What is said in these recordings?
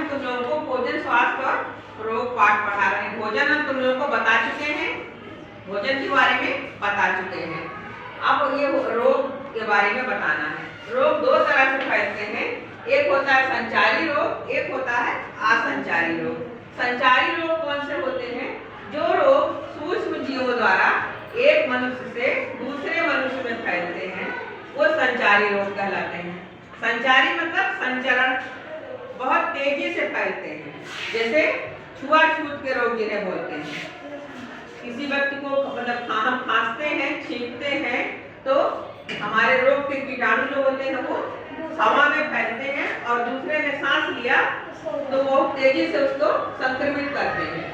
तुम लोगों को भोजन, स्वास्थ्य और रोग पाठ पढ़ा रहे हैं। भोजन हम तुम लोगों को बता चुके हैं, भोजन के बारे में बता चुके हैं। अब ये रोग के बारे में बताना है। रोग दो तरह से फैलते हैं, एक होता है संचारी रोग, एक होता है असंचारी रोग। संचारी रोग कौन से होते हैं? जो रोग सूक्ष्म जीवों द्वारा एक मनुष्य से दूसरे मनुष्य में फैलते हैं, वो संचारी रोग कहलाते हैं। संचारी मतलब संचरण, बहुत तेजी से फैलते हैं, जैसे छुआछूत के रोग जिन्हें बोलते हैं। किसी व्यक्ति को मतलब हम खांसते हैं, छींकते हैं, तो हमारे रोग के कीटाणु जो होते हैं वो हवा में फैलते हैं और दूसरे ने सांस लिया तो वो तेजी से उसको संक्रमित करते हैं।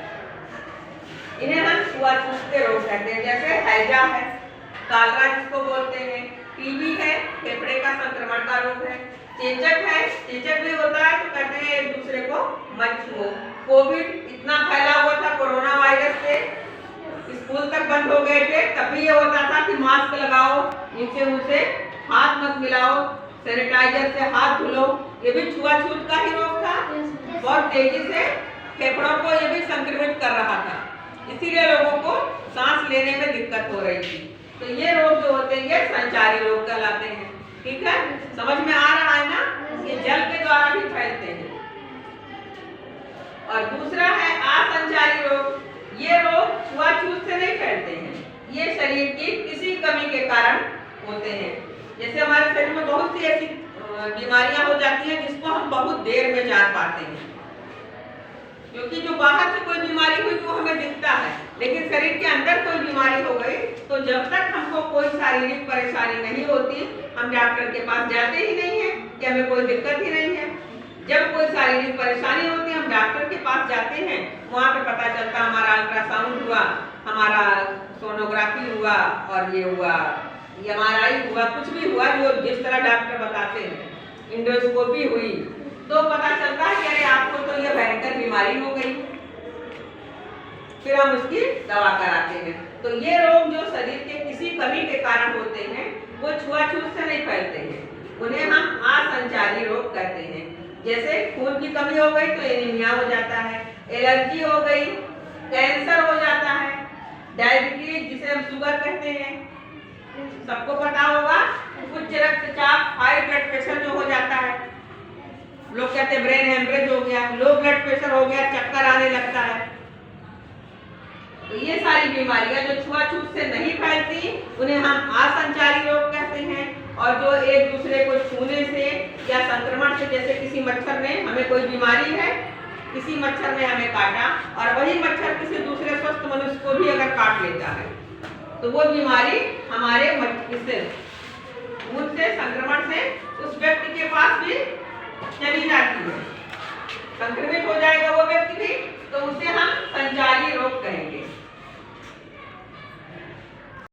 इन्हें हम छुआछूत के रोग कहते हैं। जैसे हैजा है, कालरा जिसको बोलते हैं, टीबी है, फेफड़े का संक्रमण का रोग है, चेचक है, चेचक भी होता है तो कहते हैं एक दूसरे को मत छुओ। कोविड इतना फैला हुआ था कोरोना वायरस से, स्कूल तक बंद हो गए थे, तभी ये होता था कि मास्क लगाओ, इनसे उनसे हाथ मत मिलाओ, सैनिटाइजर से हाथ धुलो। ये भी छुआछूत का ही रोग था, बहुत तेजी से फेफड़ों को ये भी संक्रमित कर रहा था, इसीलिए लोगों को सांस लेने में दिक्कत हो रही थी। तो ये रोग जो होते हैं ये संचारी रोग कहलाते हैं। ठीक है, समझ में आ रहा है ना? ये जल के द्वारा भी फैलते हैं। और दूसरा है असंचारी रोग। ये रोग छुआछूत से नहीं फैलते हैं, ये शरीर की किसी कमी के कारण होते हैं। जैसे हमारे शरीर में बहुत सी ऐसी बीमारियां हो जाती हैं जिसको हम बहुत देर में जान पाते हैं, क्योंकि जो बाहर से कोई बीमारी हुई तो हमें दिखता है, लेकिन शरीर के अंदर कोई बीमारी हो गई तो जब तक हमको कोई शारीरिक परेशानी नहीं होती हम डॉक्टर के पास जाते ही नहीं है कि हमें कोई दिक्कत ही नहीं है। जब कोई शारीरिक परेशानी होती है हम डॉक्टर के पास जाते हैं, वहाँ पे पता चलता हमारा अल्ट्रासाउंड हुआ, हमारा सोनोग्राफी हुआ और ये हुआ, MRI हुआ, कुछ भी हुआ जो जिस तरह डॉक्टर बताते हैं, इंडोस्कोपी हुई, तो पता चलता है कि अरे आपको तो ये भयंकर बीमारी हो गई, फिर हम उसकी दवा कराते हैं। तो ये रोग जो शरीर के किसी कमी के कारण होते हैं वो छुआछूत से नहीं फैलते हैं, उन्हें हम असंचारी रोग कहते हैं। जैसे खून की कमी हो गई तो एनीमिया हो जाता है, एलर्जी हो गई, कैंसर हो जाता है, डायबिटीज जिसे हम शुगर कहते हैं, सबको पता होगा, उच्च रक्तचाप, हाई ब्लड प्रेशर जो हो जाता है, लोग कहते हैं ब्रेन हेमरेज हो गया, लो ब्लड प्रेशर हो गया, चक्कर आने लगता है। तो ये सारी बीमारियां जो छुआछूत से नहीं फैलती उन्हें हम असंचारी रोग कहते हैं। और जो एक दूसरे को छूने से या संक्रमण से, जैसे किसी मच्छर ने, हमें कोई बीमारी है, किसी मच्छर ने हमें काटा और वही मच्छर किसी दूसरे स्वस्थ मनुष्य को भी अगर काट लेता है तो वो बीमारी हमारे खून से संक्रमण से उस व्यक्ति के पास भी चली जाती है, संक्रमित हो जाएगा वो